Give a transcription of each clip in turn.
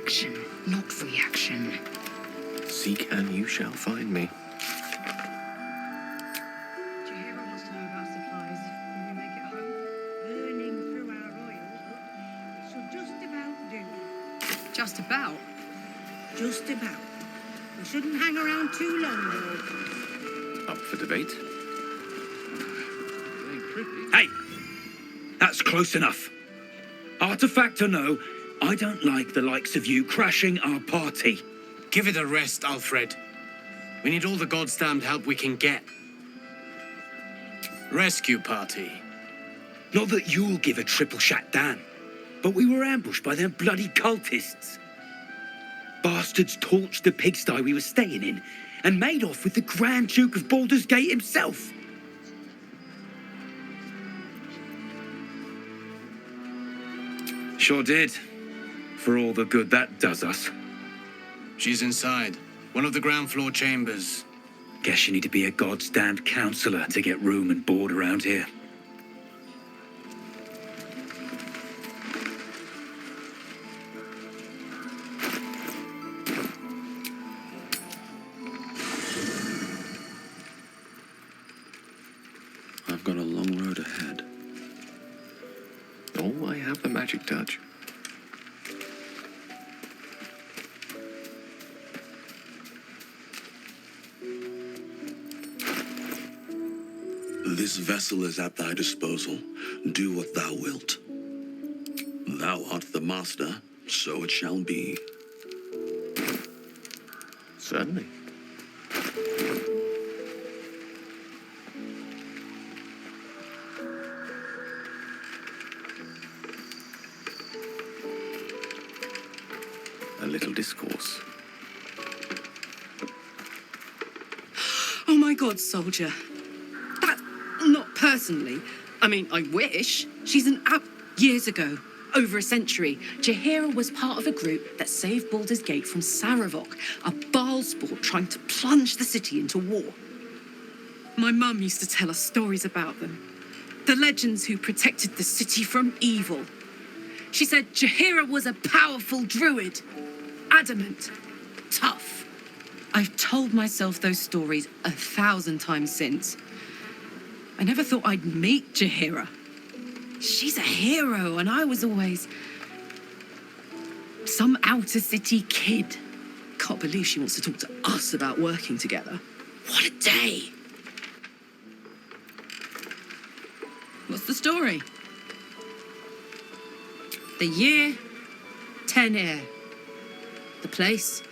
action, not reaction. Seek and you shall find me. Do you hear what wants to know about supplies when we make it home? Burning through our oil, but she'll just about do. Just about. Just about. We shouldn't hang around too long, though. Up for debate? Hey! That's close enough. Artifact or no, I don't like the likes of you crashing our party. Give it a rest, Alfred. We need all the goddamned help we can get. Rescue party. Not that you'll give a triple shot Dan, but we were ambushed by them bloody cultists. Bastards torched the pigsty we were staying in and made off with the Grand Duke of Baldur's Gate himself. Sure did. For all the good that does us. She's inside. One of the ground floor chambers. Guess you need to be a goddamned counsellor to get room and board around here. I've got a long road ahead. Oh, I have the magic touch. This vessel is at thy disposal. Do what thou wilt. Thou art the master, so it shall be. Certainly. A little discourse. Oh my God, soldier. That, not personally. I mean, I wish. She's an years ago, over a century, Jaheira was part of a group that saved Baldur's Gate from Saravok, a Baalsport trying to plunge the city into war. My mum used to tell us stories about them. The legends who protected the city from evil. She said Jaheira was a powerful druid. Adamant. Tough. I've told myself those stories 1,000 times since. I never thought I'd meet Jaheira. She's a hero, and I was always some outer city kid. Can't believe she wants to talk to us about working together. What a day! What's the story? The year, 10 air. The place,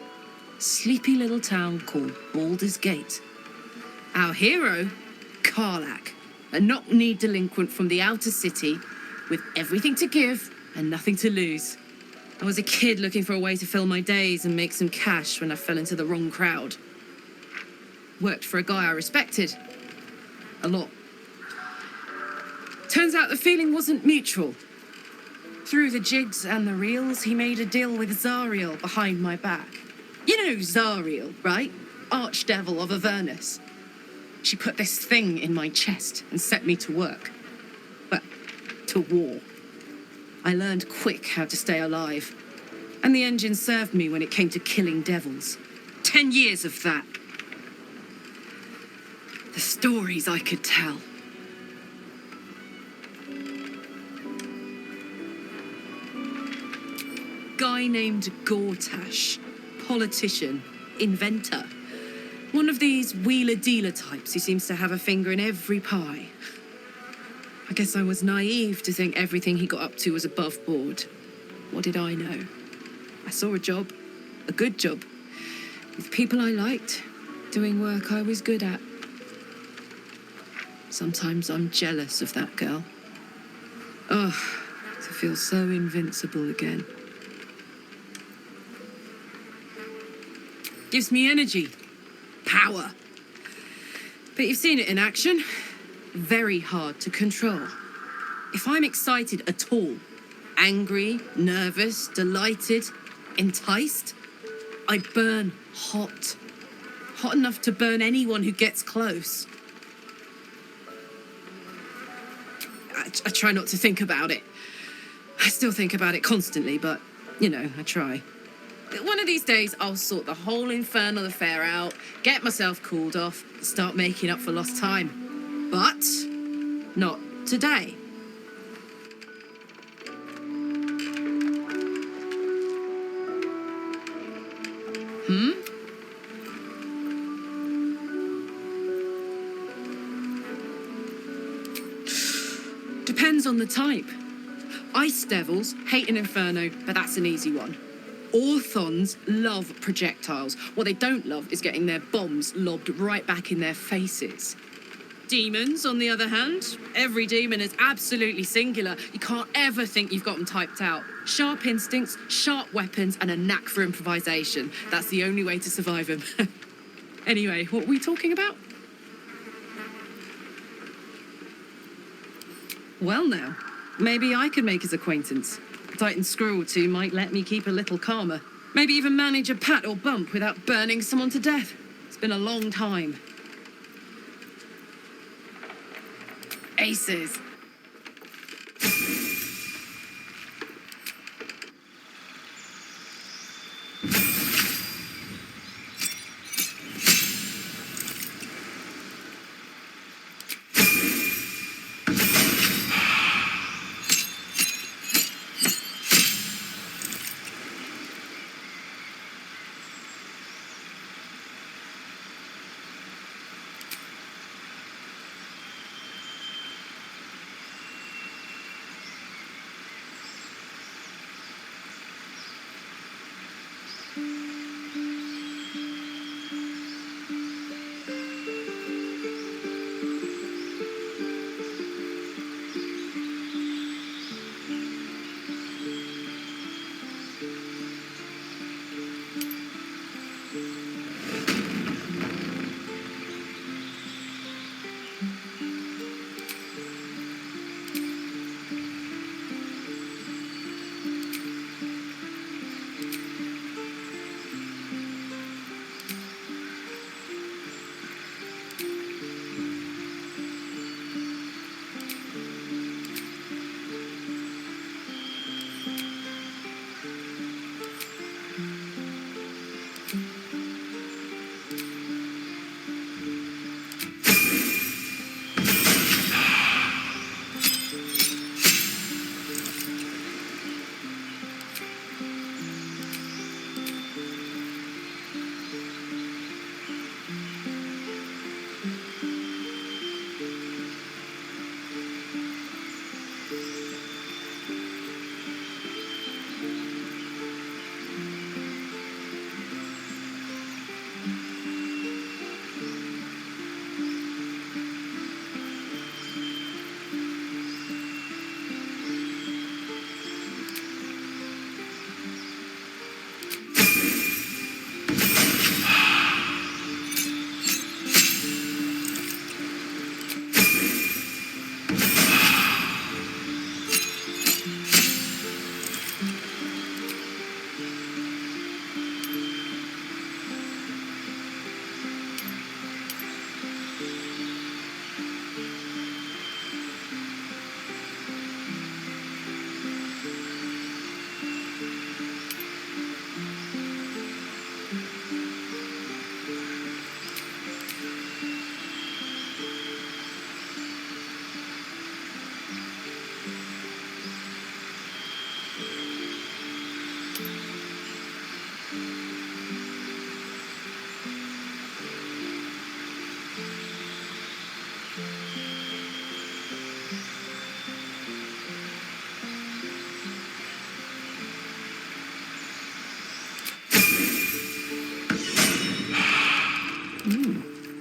sleepy little town called Baldur's Gate. Our hero, Karlach, a knock-knee delinquent from the outer city with everything to give and nothing to lose. I was a kid looking for a way to fill my days and make some cash when I fell into the wrong crowd. Worked for a guy I respected. A lot. Turns out the feeling wasn't mutual. Through the jigs and the reels, he made a deal with Zariel behind my back. You know Zariel, right? Archdevil of Avernus. She put this thing in my chest and set me to work. Well, to war. I learned quick how to stay alive. And the engine served me when it came to killing devils. 10 years of that. The stories I could tell. Guy named Gortash, politician, inventor. One of these wheeler-dealer types who seems to have a finger in every pie. I guess I was naive to think everything he got up to was above board. What did I know? I saw a job, a good job, with people I liked, doing work I was good at. Sometimes I'm jealous of that girl. Oh, to feel so invincible again. Gives me energy, power. But you've seen it in action. Very hard to control. If I'm excited at all, angry, nervous, delighted, enticed, I burn hot. Hot enough to burn anyone who gets close. I try not to think about it. I still think about it constantly, but, you know, I try. One of these days, I'll sort the whole infernal affair out, get myself cooled off, start making up for lost time. But not today. Depends on the type. Ice devils hate an inferno, but that's an easy one. Orthons love projectiles. What they don't love is getting their bombs lobbed right back in their faces. Demons, on the other hand, every demon is absolutely singular. You can't ever think you've got them typed out. Sharp instincts, sharp weapons, and a knack for improvisation. That's the only way to survive them. Anyway, what are we talking about? Well now, maybe I could make his acquaintance. A Titan screw or two might let me keep a little calmer. Maybe even manage a pat or bump without burning someone to death. It's been a long time. Aces.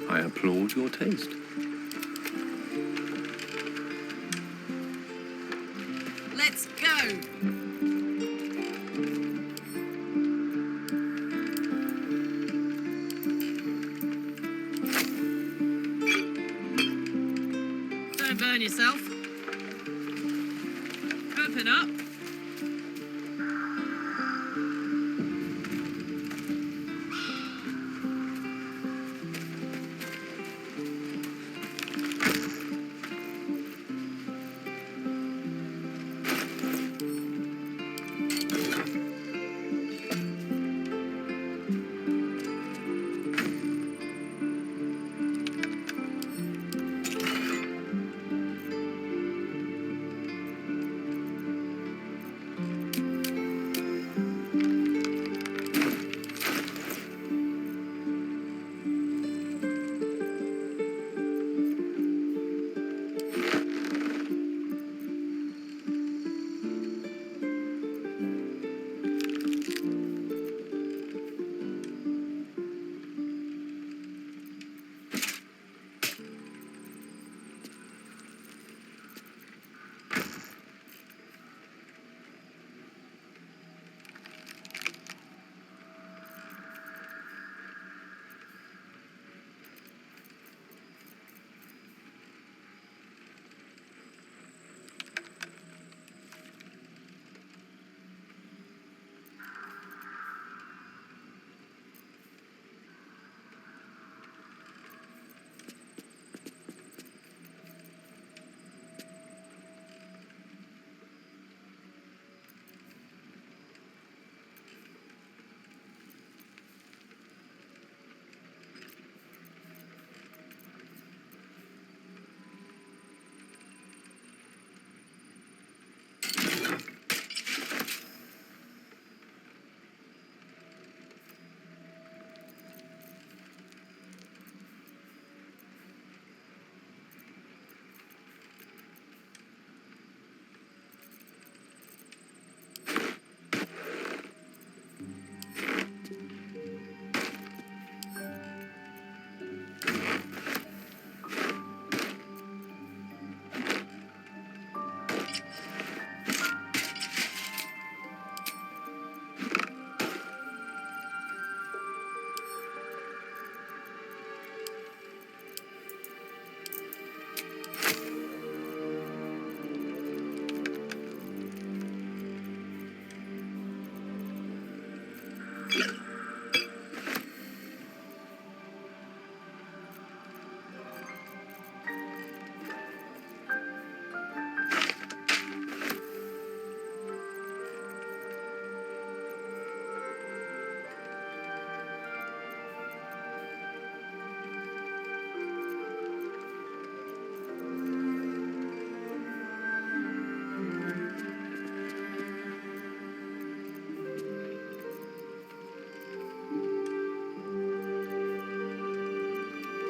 I applaud your taste. Let's go! Don't burn yourself. Open up.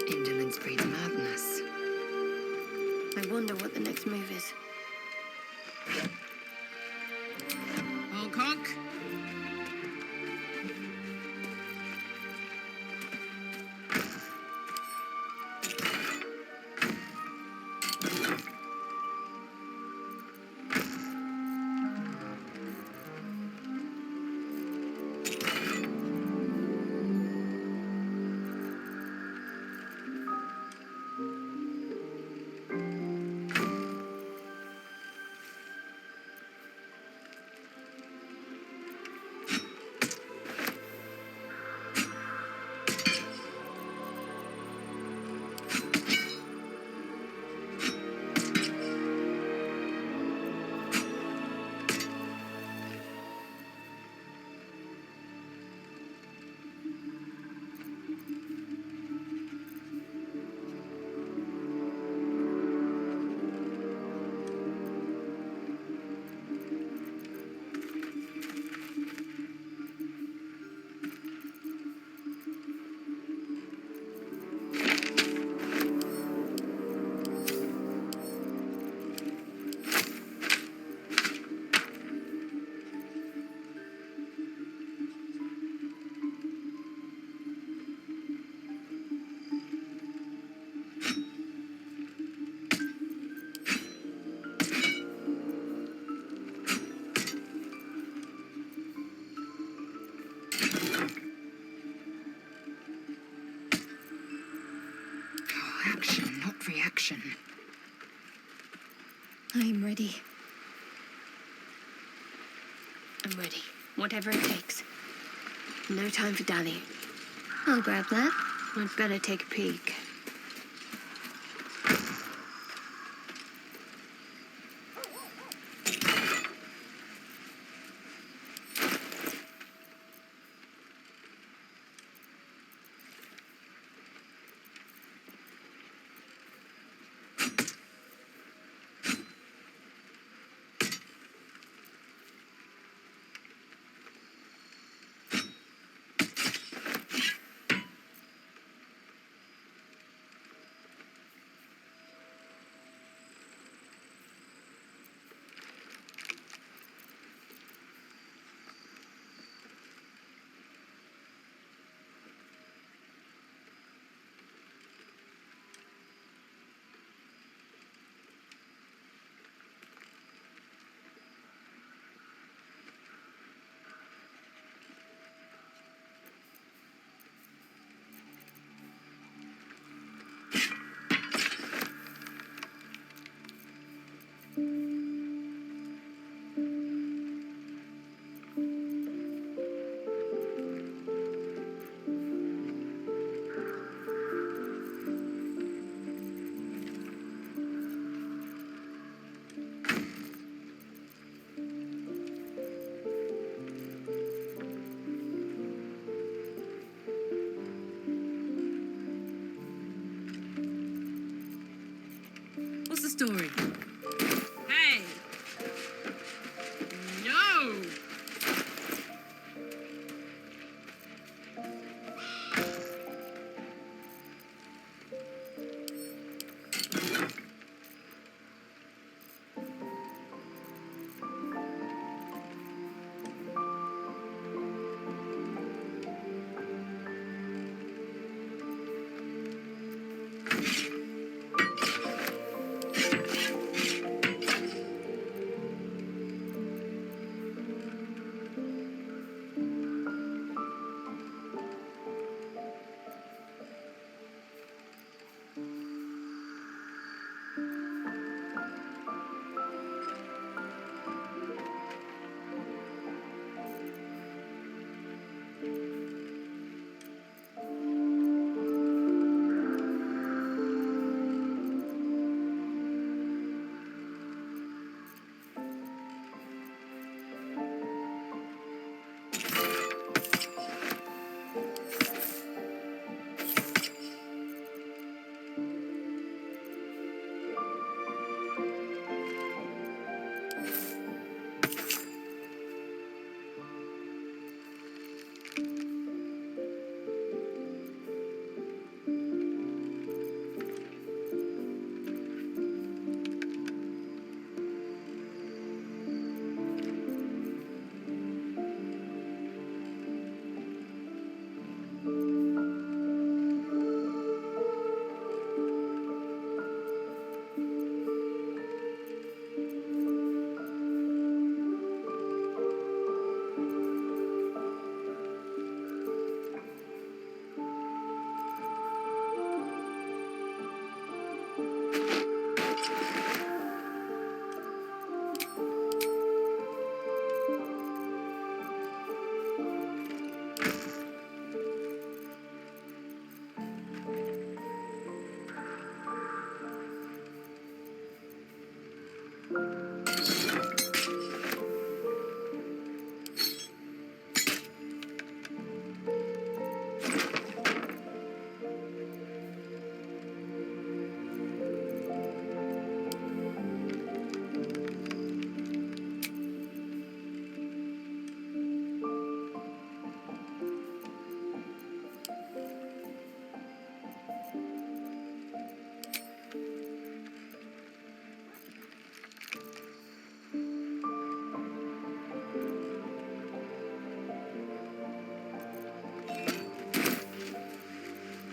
Indolence breeds madness. I wonder what the next move is. Hancock? Action, not reaction. I'm ready. I'm ready. Whatever it takes. No time for dally. I'll grab that. I'd better take a peek. What's the story? Hey! No!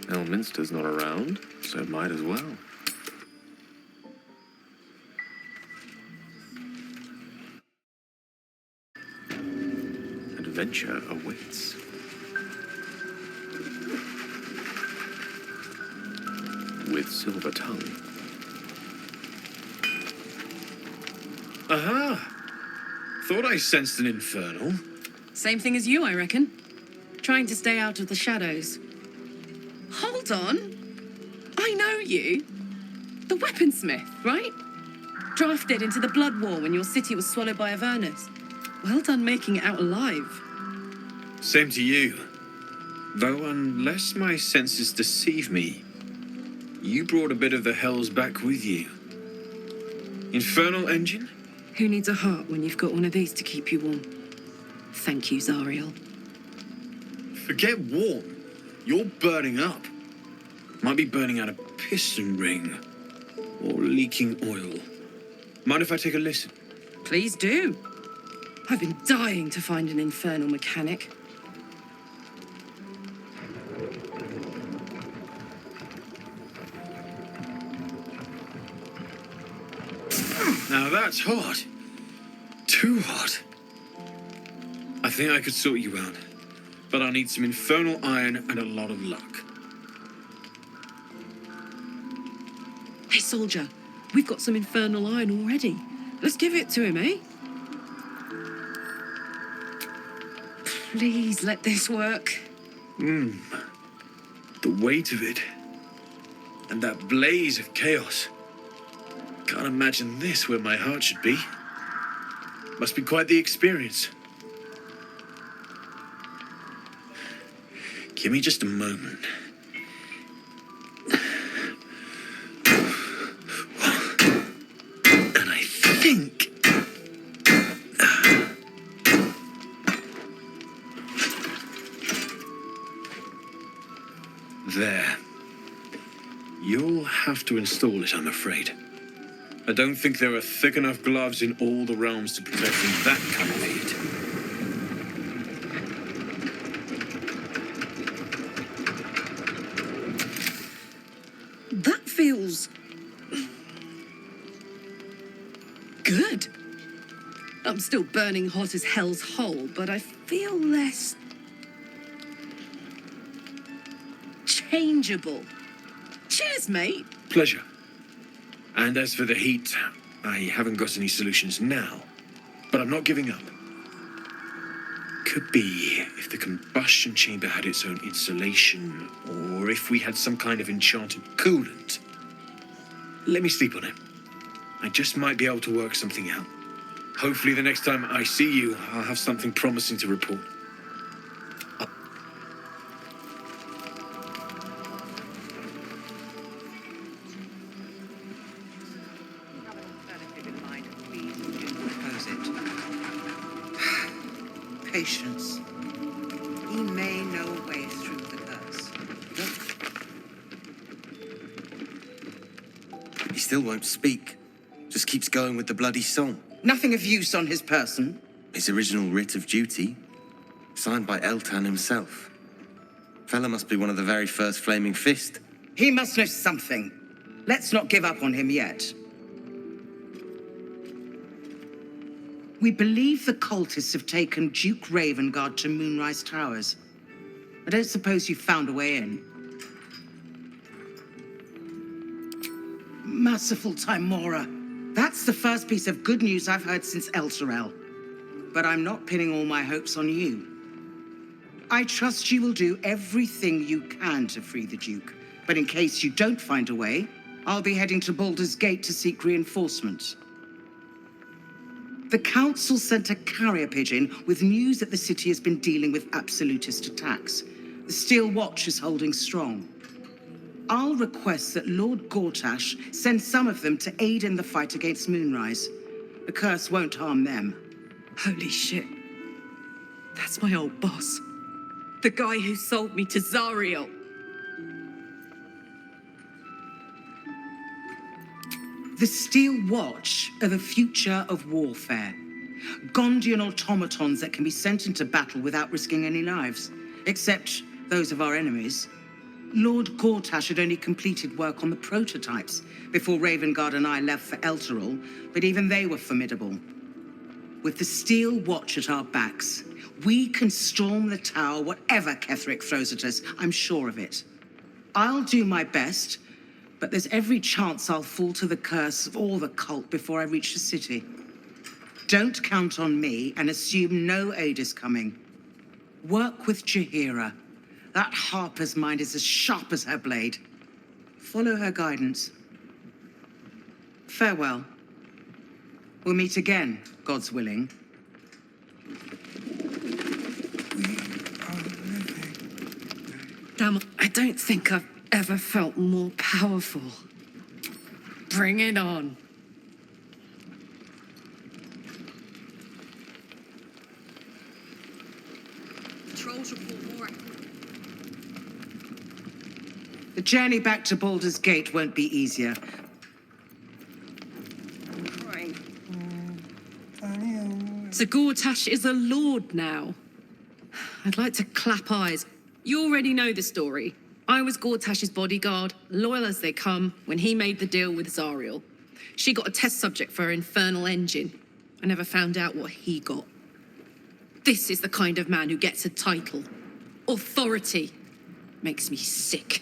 Elminster's not around, so might as well. Adventure awaits. With Silver Tongue. Aha! Thought I sensed an infernal. Same thing as you, I reckon. Trying to stay out of the shadows. Hold on. I know you. The weaponsmith, right? Drafted into the blood war when your city was swallowed by Avernus. Well done making it out alive. Same to you. Though unless my senses deceive me, you brought a bit of the hells back with you. Infernal engine? Who needs a heart when you've got one of these to keep you warm? Thank you, Zariel. Forget warm. You're burning up. Might be burning out a piston ring. Or leaking oil. Mind if I take a listen? Please do. I've been dying to find an infernal mechanic. Now that's hot. Too hot. I think I could sort you out. But I'll need some infernal iron and a lot of luck. Hey, soldier, we've got some infernal iron already. Let's give it to him, eh? Please let this work. The weight of it. And that blaze of chaos. Can't imagine this where my heart should be. Must be quite the experience. Give me just a moment. And I think... There. You'll have to install it, I'm afraid. I don't think there are thick enough gloves in all the realms to protect from that kind of heat. That feels... good. I'm still burning hot as hell's hole, but I feel less... changeable. Cheers, mate. Pleasure. And as for the heat, I haven't got any solutions now, but I'm not giving up. Could be if the combustion chamber had its own insulation, or if we had some kind of enchanted coolant. Let me sleep on it. I just might be able to work something out. Hopefully the next time I see you, I'll have something promising to report. Have an alternative in mind, please do propose it. Patience. He may know a way through the curse. He still won't speak. Just keeps going with the bloody song. Nothing of use on his person. His original writ of duty, signed by Eltan himself. Fella must be one of the very first Flaming Fist. He must know something. Let's not give up on him yet. We believe the cultists have taken Duke Ravengard to Moonrise Towers. I don't suppose you found a way in. Merciful Timora. That's the first piece of good news I've heard since Elturel. But I'm not pinning all my hopes on you. I trust you will do everything you can to free the Duke. But in case you don't find a way, I'll be heading to Baldur's Gate to seek reinforcements. The council sent a carrier pigeon with news that the city has been dealing with absolutist attacks. The Steel Watch is holding strong. I'll request that Lord Gortash send some of them to aid in the fight against Moonrise. The curse won't harm them. Holy shit. That's my old boss. The guy who sold me to Zariel. The Steel Watch are the future of warfare. Gondian automatons that can be sent into battle without risking any lives, except those of our enemies. Lord Gortash had only completed work on the prototypes before Ravengard and I left for Elturel, but even they were formidable. With the Steel Watch at our backs, we can storm the tower whatever Ketheric throws at us, I'm sure of it. I'll do my best, but there's every chance I'll fall to the curse or the cult before I reach the city. Don't count on me and assume no aid is coming. Work with Jaheira. That Harper's mind is as sharp as her blade. Follow her guidance. Farewell. We'll meet again, God's willing. Damn, I don't think I've ever felt more powerful. Bring it on. Patrols report more. The journey back to Baldur's Gate won't be easier. So Gortash is a lord now. I'd like to clap eyes. You already know the story. I was Gortash's bodyguard, loyal as they come, when he made the deal with Zariel. She got a test subject for her infernal engine. I never found out what he got. This is the kind of man who gets a title. Authority. Makes me sick.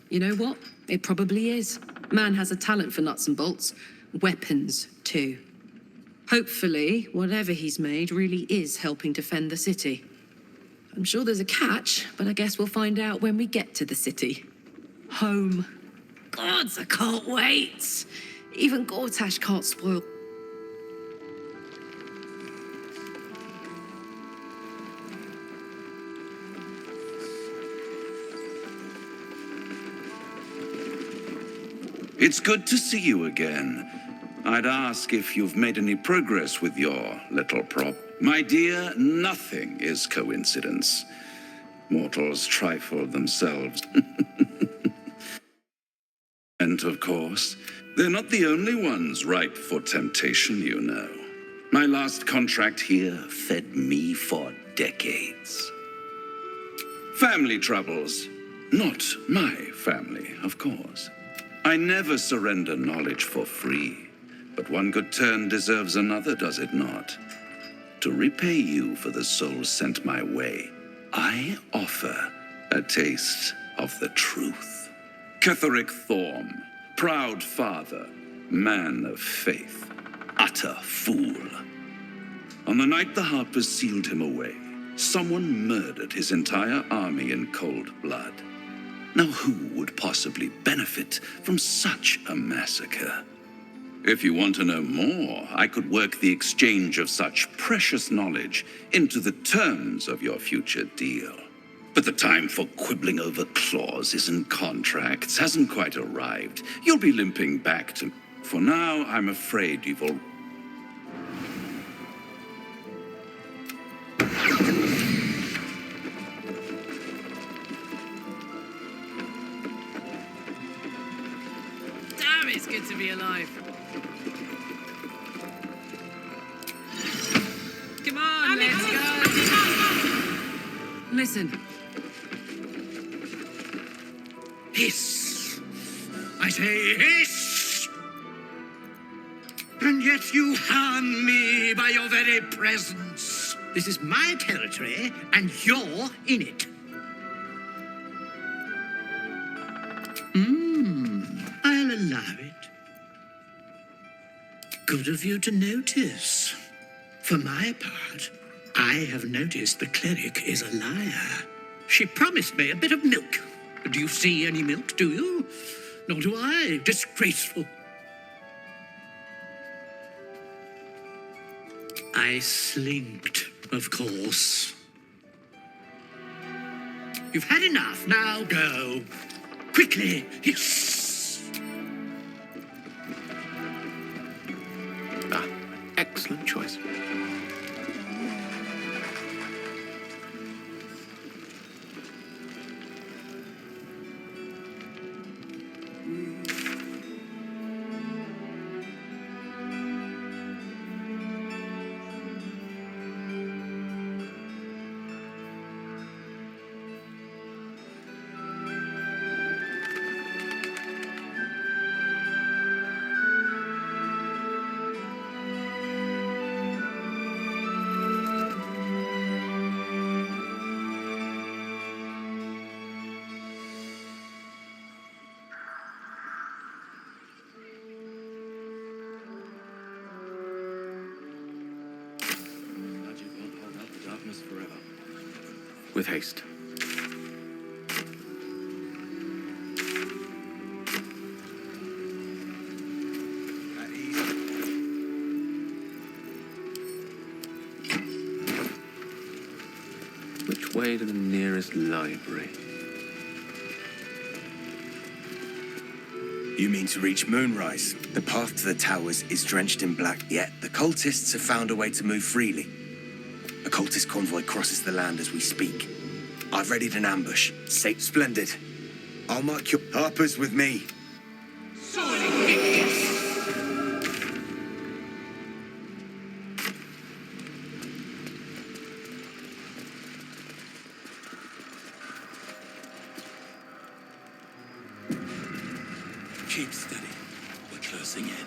You know what? It probably is. Man has a talent for nuts and bolts. Weapons, too. Hopefully, whatever he's made really is helping defend the city. I'm sure there's a catch, but I guess we'll find out when we get to the city. Home. Gods, I can't wait. Even Gortash can't spoil. It's good to see you again. I'd ask if you've made any progress with your little prop. My dear, nothing is coincidence. Mortals trifle themselves. And of course, they're not the only ones ripe for temptation, you know. My last contract here fed me for decades. Family troubles. Not my family, of course. I never surrender knowledge for free, but one good turn deserves another, does it not? To repay you for the souls sent my way, I offer a taste of the truth. Ketheric Thorm, proud father, man of faith, utter fool. On the night the Harpers sealed him away, someone murdered his entire army in cold blood. Now who would possibly benefit from such a massacre? If you want to know more, I could work the exchange of such precious knowledge into the terms of your future deal. But the time for quibbling over clauses and contracts hasn't quite arrived. You'll be limping back to... For now, I'm afraid you've all... Damn, it's good to be alive. Come on, let's go. Listen. Hiss! I say hiss! And yet you harm me by your very presence. This is my territory, and you're in it. I'll allow it. Good of you to notice. For my part, I have noticed the cleric is a liar. She promised me a bit of milk. Do you see any milk, do you? Nor do I. Disgraceful. I slinked, of course. You've had enough, now go. Quickly, yes. Ah, excellent choice. With haste. Which way to the nearest library? You mean to reach Moonrise? The path to the towers is drenched in black, yet the cultists have found a way to move freely. A cultist convoy crosses the land as we speak. I've readied an ambush. Safe, splendid. I'll mark your Harper's with me. Keep steady. We're closing in.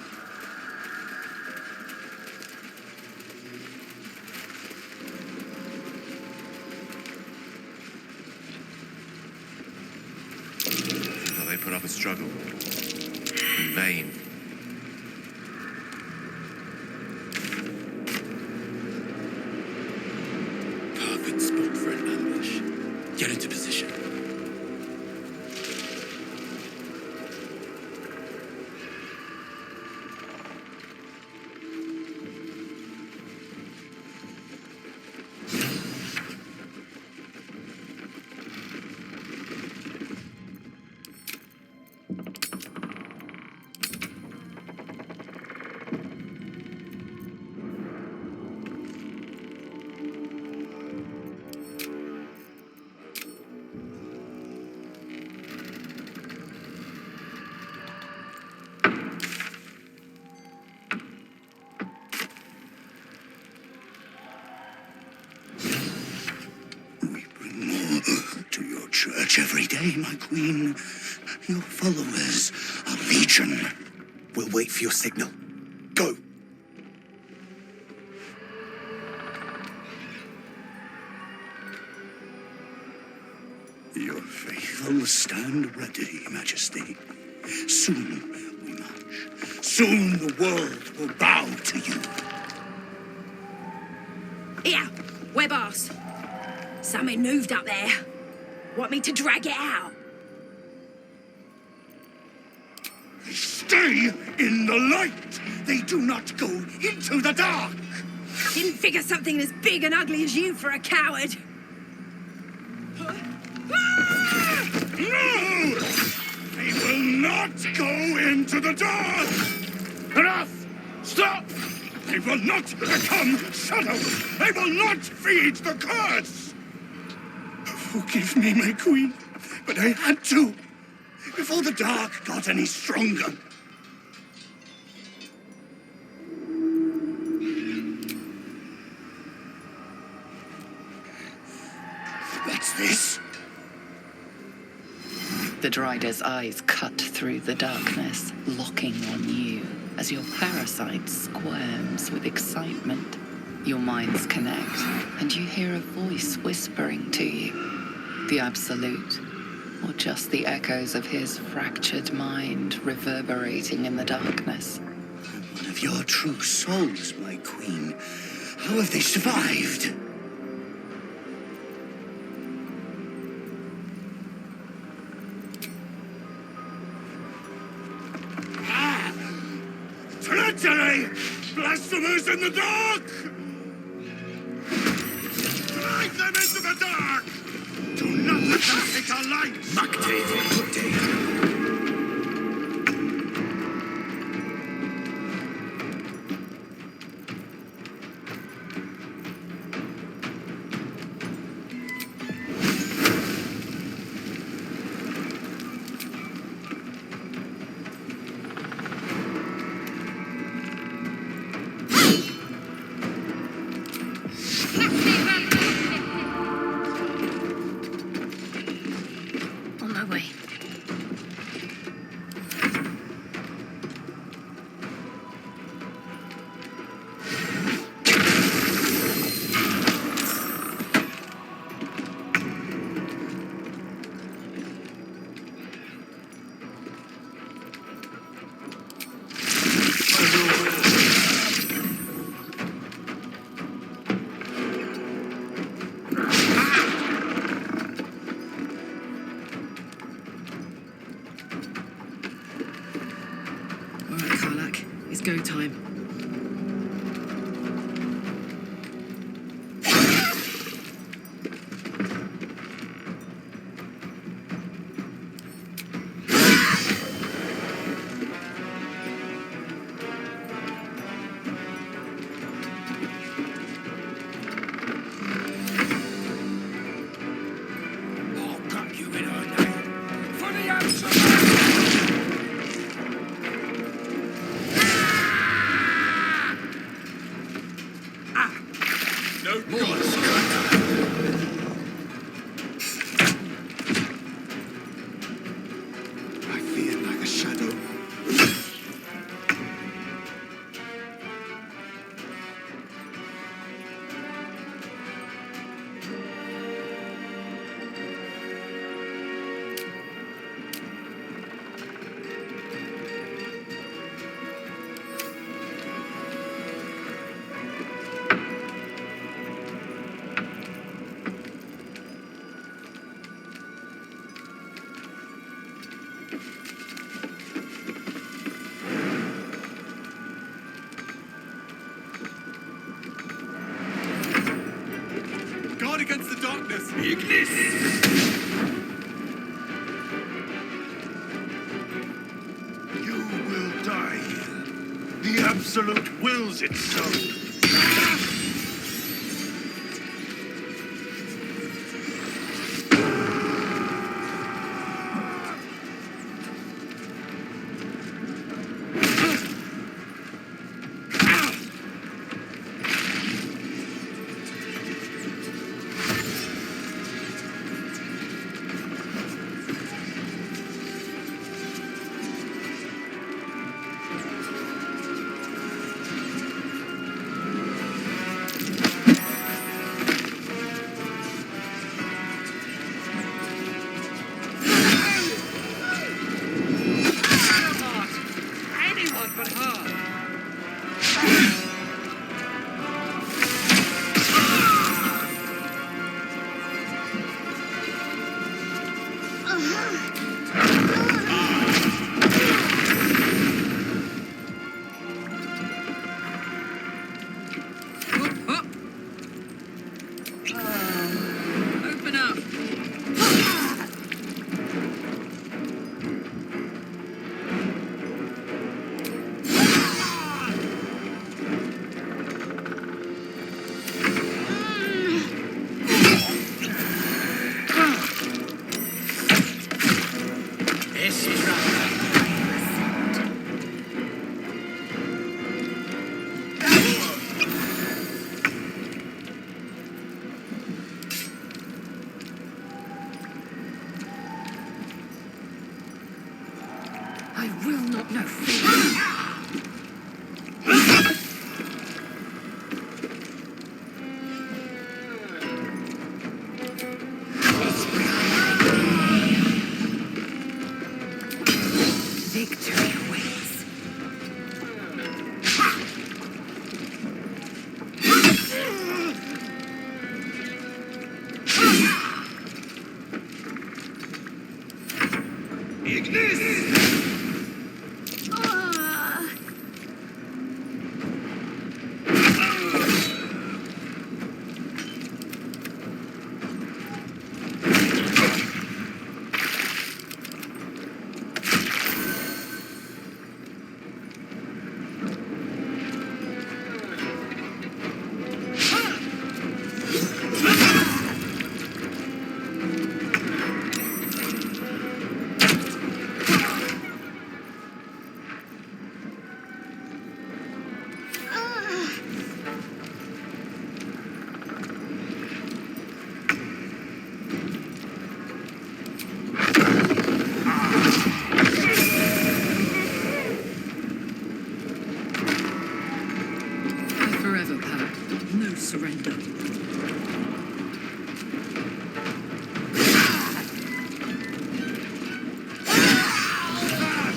Well, they put up a struggle. In vain. Perfect spot for an ambush. Get into position. To your church every day, my queen. Your followers are legion. We'll wait for your signal. Go! Your faithful stand ready, Majesty. Soon we march. Soon the world will bow to you. Here, web ass. Something moved up there. Want me to drag it out? Stay in the light. They do not go into the dark. Didn't figure something as big and ugly as you for a coward. No! They will not go into the dark! Enough! Stop! They will not become shadows! They will not feed the curse! Forgive me, my queen, but I had to, before the dark got any stronger. What's this? The Drider's eyes cut through the darkness, locking on you as your parasite squirms with excitement. Your minds connect, and you hear a voice whispering to you. The Absolute, or just the echoes of his fractured mind reverberating in the darkness. One of your true souls, my queen. How have they survived? Victory! Blasphemers in the dark! Drive them into the dark! Do not let them take our lights! On my way. All right, Karlak, it's go time. I'll cut you in her name! For the answer! No gods! I fear like a shadow. Guard against the darkness! Ignis! You will die here. The Absolute wills it so. Open up. I will not know fear. Victory awaits. Ignis!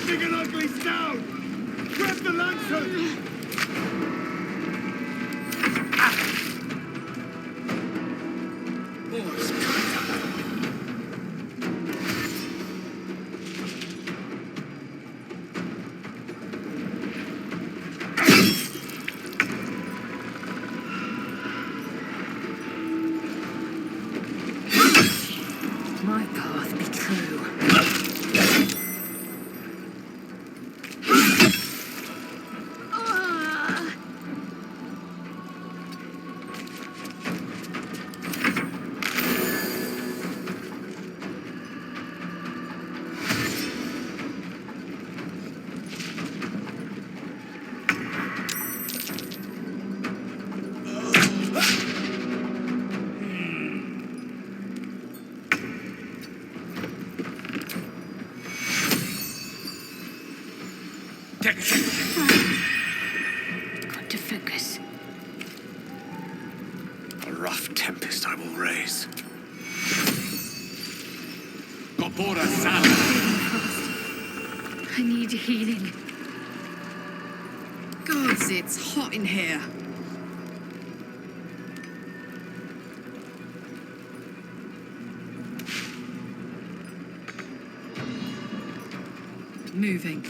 big and ugly's down! Grab the lantern! My path be true. Got to focus. A rough tempest I will raise. I need healing. Gods, it's hot in here. Moving.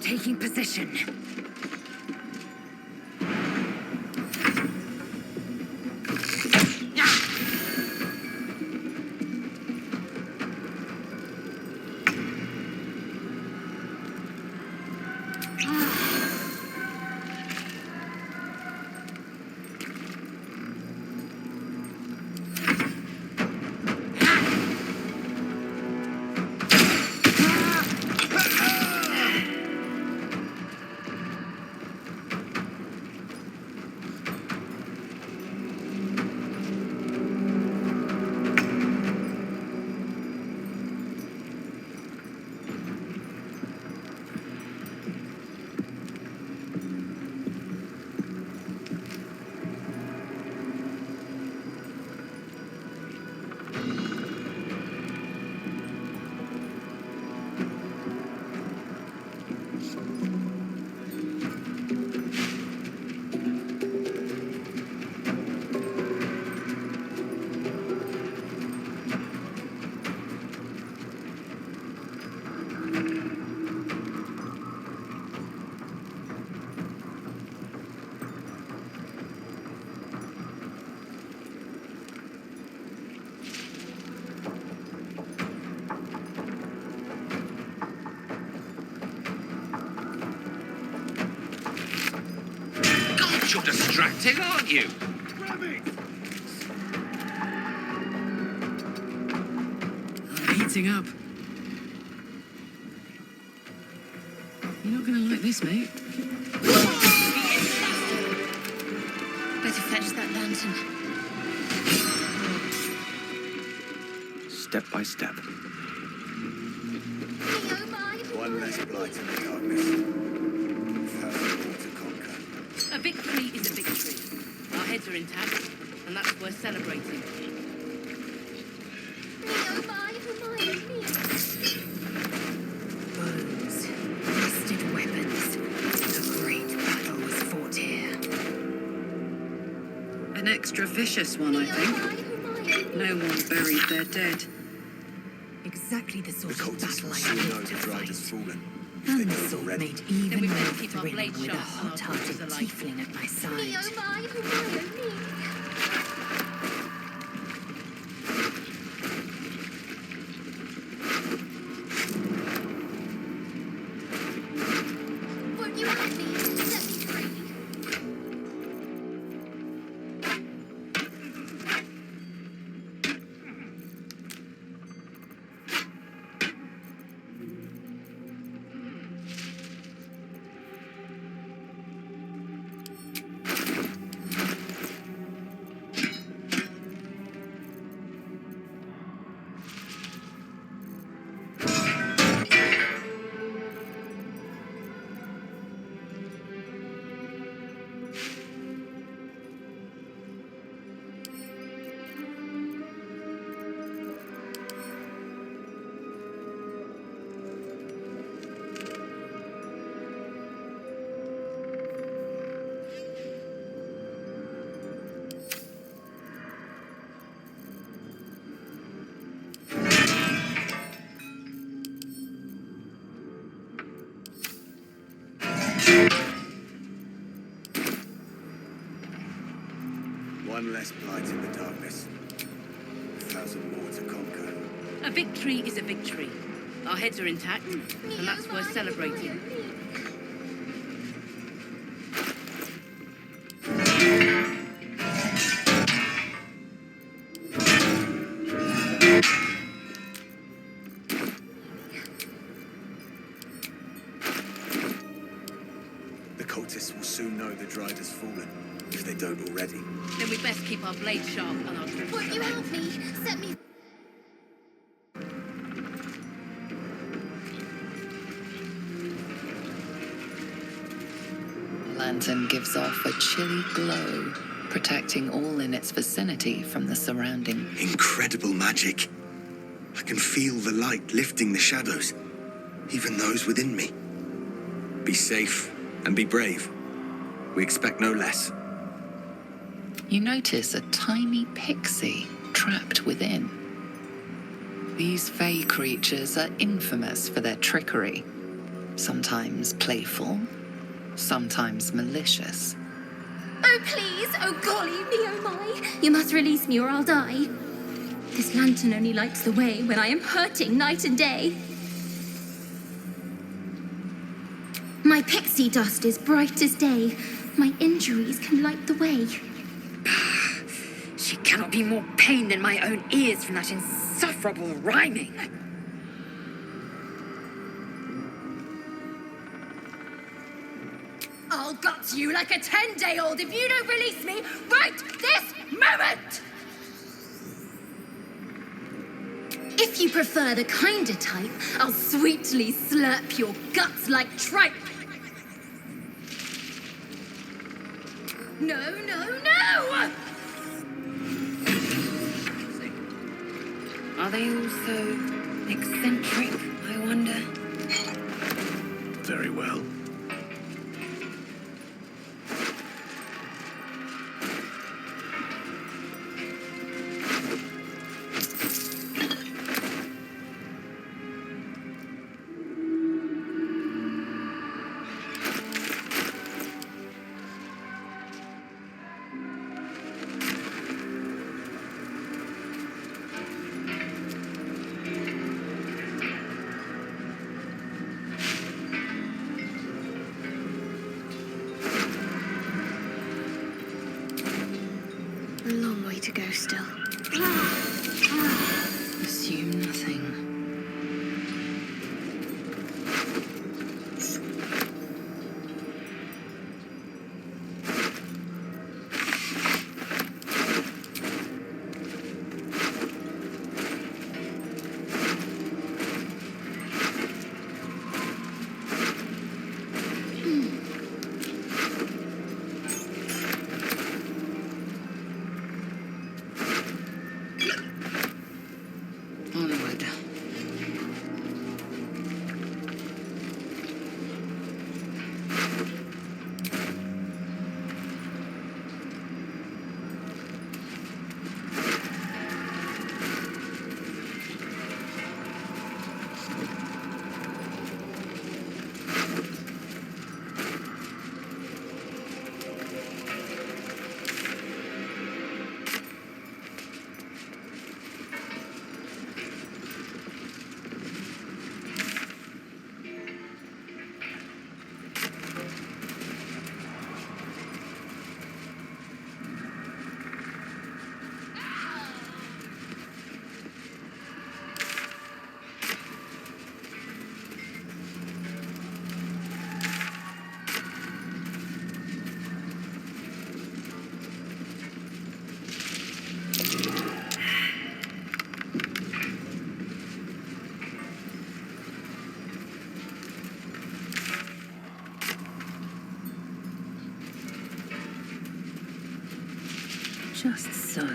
Taking position. You're distracting, aren't you? Grab it! I'm heating up. You're not gonna like this, mate. Better fetch that lantern. Step by step. Oh my! One less blight in the darkness. Further more to conquer. A victory is a victory. Our heads are intact, and that's worth celebrating. Oh my! Bows, rusted weapons. A great battle was fought here. An extra vicious one, I think. No one buried their dead. Exactly the The sort of cultists battle will I soon know hoped to the bride has fight. fallen. And the They're not sort ready. made Then even we more better keep our thrilling blades with a sharp and our hot-hearted torches alight. tiefling at my side. less blight in the darkness. 1,000 more to conquer. A victory is a victory. Our heads are intact, and that's worth celebrating. The cultists will soon know the Dryad has fallen, if they don't already. Then we best keep our blades sharp and our troops. Won't you help me? Set me. The lantern gives off a chilly glow, protecting all in its vicinity from the surrounding. Incredible magic. I can feel the light lifting the shadows, even those within me. Be safe and be brave. We expect no less. You notice a tiny pixie trapped within. These fey creatures are infamous for their trickery. Sometimes playful, sometimes malicious. Oh, please! Oh, golly me, oh my! You must release me or I'll die. This lantern only lights the way when I am hurting night and day. My pixie dust is bright as day. My injuries can light the way. She cannot be more pain than my own ears from that insufferable rhyming. I'll gut you like a 10-day-old if you don't release me right this moment! If you prefer the kinder type, I'll sweetly slurp your guts like tripe. No, no, no! Are they all so eccentric, I wonder? Very well. A long way to go still. Assume nothing. Onward. Just so.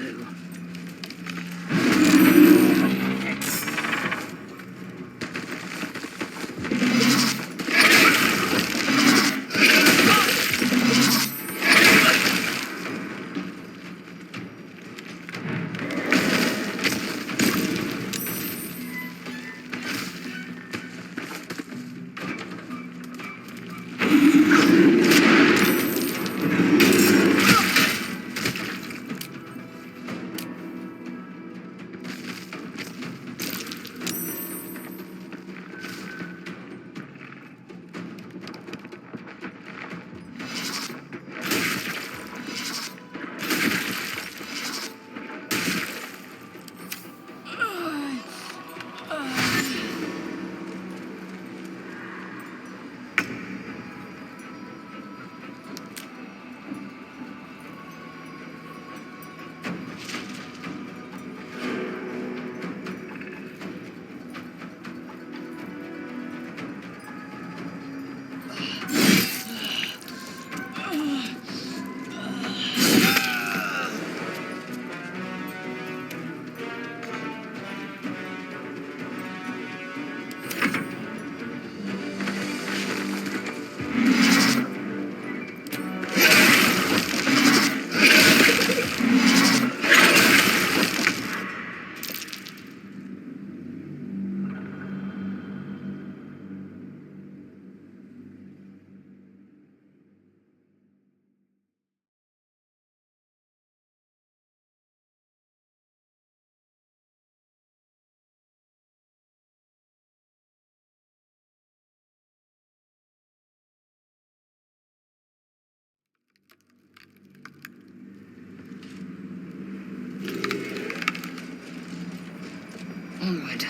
Onward.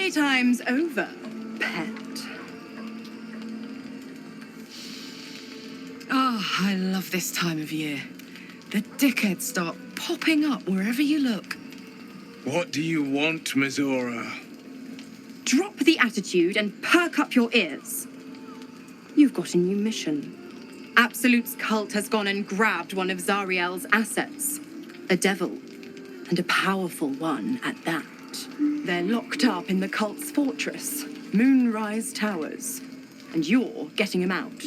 Playtime's over, pet. Oh, I love this time of year. The dickheads start popping up wherever you look. What do you want, Mizora? Drop the attitude and perk up your ears. You've got a new mission. Absolute's cult has gone and grabbed one of Zariel's assets. A devil. And a powerful one at that. They're locked up in the cult's fortress, Moonrise Towers. And you're getting him out.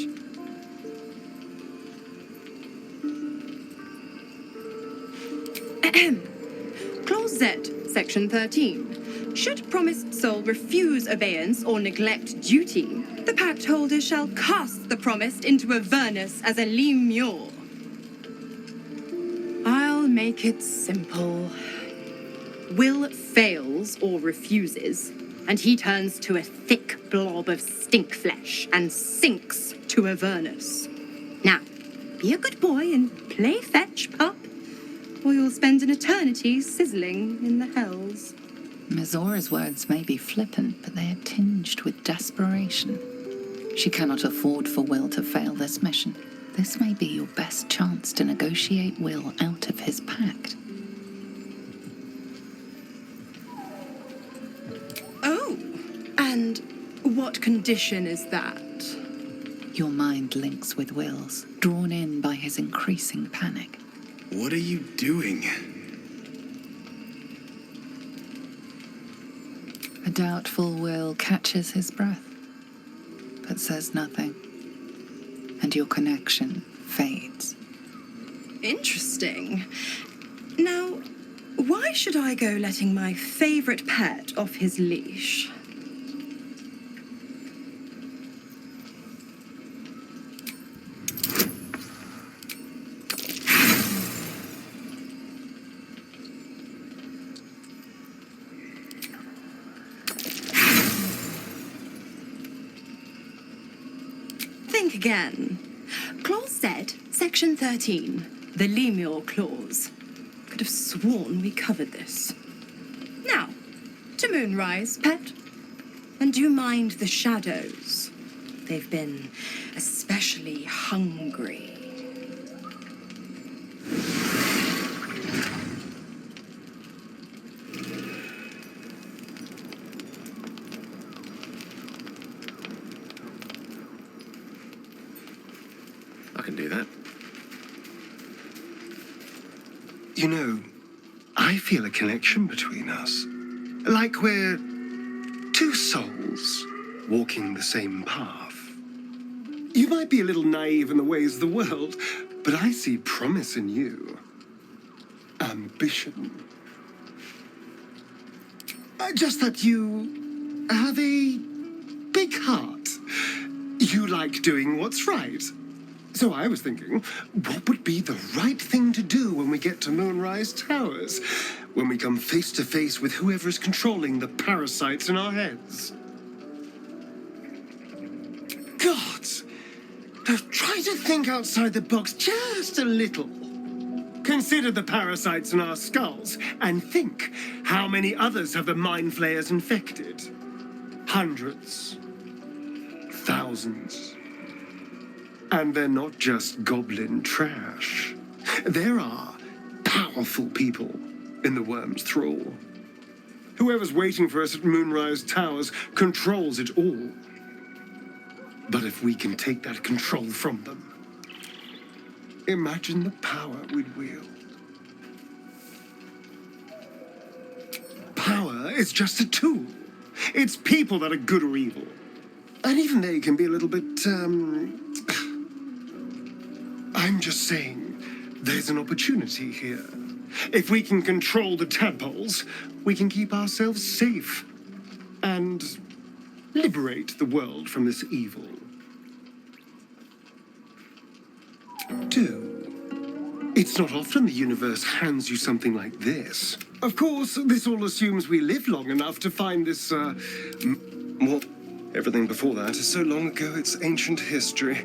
Clause Z, Section 13. Should promised soul refuse obeyance or neglect duty, the pact holder shall cast the promised into Avernus as a lemure. I'll make it simple. Will fails or refuses, and he turns to a thick blob of stink flesh and sinks to Avernus. Now, be a good boy and play fetch, pup, or you'll spend an eternity sizzling in the hells. Mizora's words may be flippant, but they are tinged with desperation. She cannot afford for Will to fail this mission. This may be your best chance to negotiate Will out of his pact. Oh, and what condition is that? Your mind links with Will's, drawn in by his increasing panic. What are you doing? A doubtful Will catches his breath, but says nothing, and your connection fades. Interesting. Now, why should I go letting my favorite pet off his leash? Think again. Clause Z, Section 13, the Lemure Clause. Could have sworn we covered this. Now, to Moonrise, pet. And do mind the shadows. They've been especially hungry. I can do that. You know, I feel a connection between us. Like we're two souls walking the same path. You might be a little naive in the ways of the world, but I see promise in you. Ambition. Just that you have a big heart. You like doing what's right. So I was thinking, what would be the right thing to do when we get to Moonrise Towers? When we come face to face with whoever's controlling the parasites in our heads? God! Now try to think outside the box just a little. Consider the parasites in our skulls and think how many others have the mind flayers infected. Hundreds. Thousands. And they're not just goblin trash. There are powerful people in the worm's thrall. Whoever's waiting for us at Moonrise Towers controls it all. But if we can take that control from them, imagine the power we'd wield. Power is just a tool. It's people that are good or evil. And even they can be a little bit, I'm just saying, there's an opportunity here. If we can control the tadpoles, we can keep ourselves safe and liberate the world from this evil. It's not often the universe hands you something like this. Of course, this all assumes we live long enough to find this, well, everything before that is so long ago it's ancient history.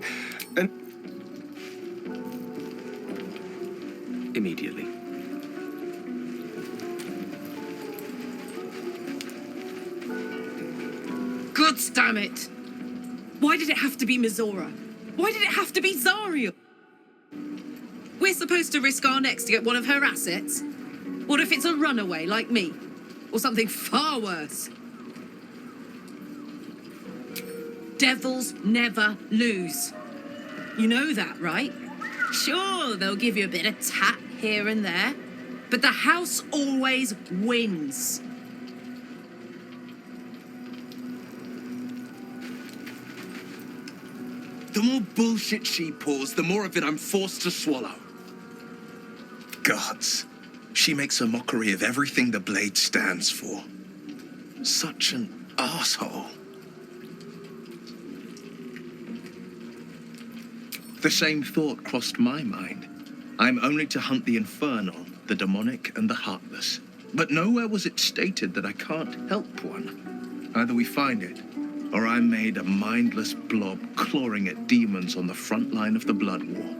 And Immediately. gods, damn it! Why did it have to be Mizora? Why did it have to be Zariel? We're supposed to risk our necks to get one of her assets? What if it's a runaway like me? Or something far worse? Devils never lose. You know that, right? Sure, they'll give you a bit of tap here and there, but the house always wins. The more bullshit she pours, the more of it I'm forced to swallow. Gods. She makes a mockery of everything the blade stands for. Such an asshole. The same thought crossed my mind. I'm only to hunt the infernal, the demonic, and the heartless. But nowhere was it stated that I can't help one. Either we find it, or I'm made a mindless blob clawing at demons on the front line of the blood war.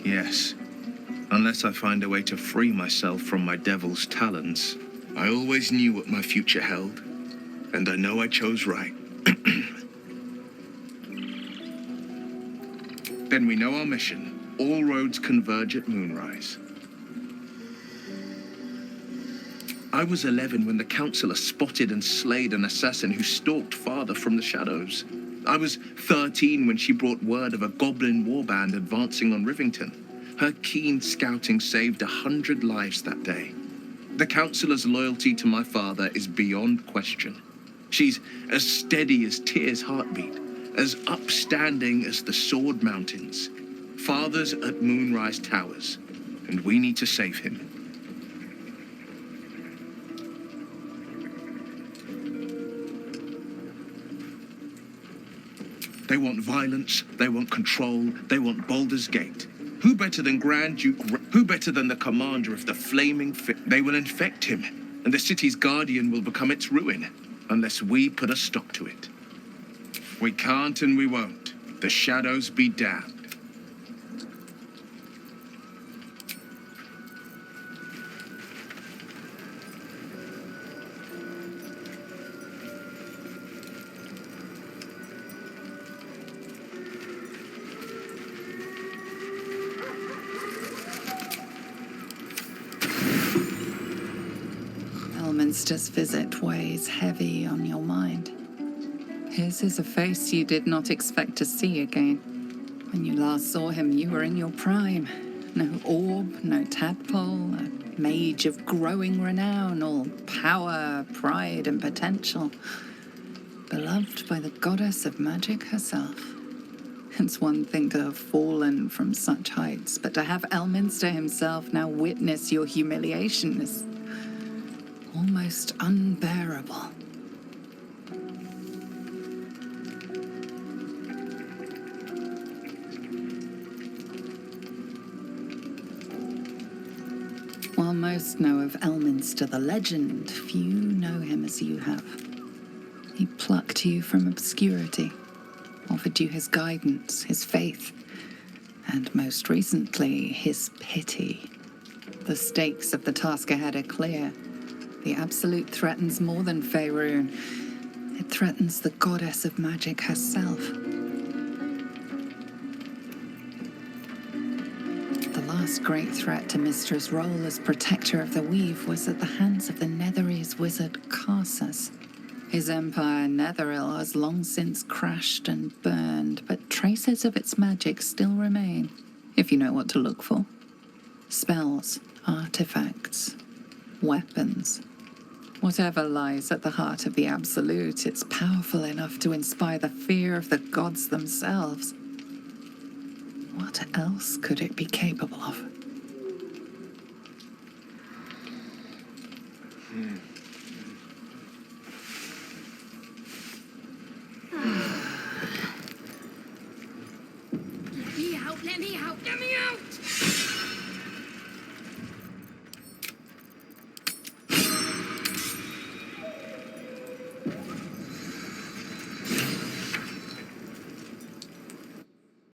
Yes, unless I find a way to free myself from my devil's talons. I always knew what my future held, and I know I chose right. Then we know our mission. All roads converge at moonrise. I was 11 when the councillor spotted and slayed an assassin who stalked father from the shadows. I was 13 when she brought word of a goblin warband advancing on Rivington. Her keen scouting saved 100 lives that day. The councillor's loyalty to my father is beyond question. She's as steady as Tyr's heartbeat, as upstanding as the Sword Mountains. Father's at Moonrise Towers, and we need to save him. They want violence, they want control, they want Baldur's Gate. Who better than Grand Duke, who better than the commander of the Flaming They will infect him, and the city's guardian will become its ruin, unless we put a stop to it. We can't and we won't. The shadows be damned. Elminster's visit weighs heavy on your mind. His is a face you did not expect to see again. When you last saw him, you were in your prime. No orb, no tadpole, a mage of growing renown, all power, pride, and potential. Beloved by the goddess of magic herself. It's one thing to have fallen from such heights, but to have Elminster himself now witness your humiliation is almost unbearable. While most know of Elminster the legend, few know him as you have. He plucked you from obscurity, offered you his guidance, his faith, and most recently, his pity. The stakes of the task ahead are clear. The Absolute threatens more than Faerun. It threatens the goddess of magic herself. The last great threat to Mistra's role as protector of the Weave was at the hands of the Netherese wizard Karsus. His empire, Netheril, has long since crashed and burned, but traces of its magic still remain, if you know what to look for. Spells, artifacts, weapons. Whatever lies at the heart of the Absolute, it's powerful enough to inspire the fear of the gods themselves. What else could it be capable of?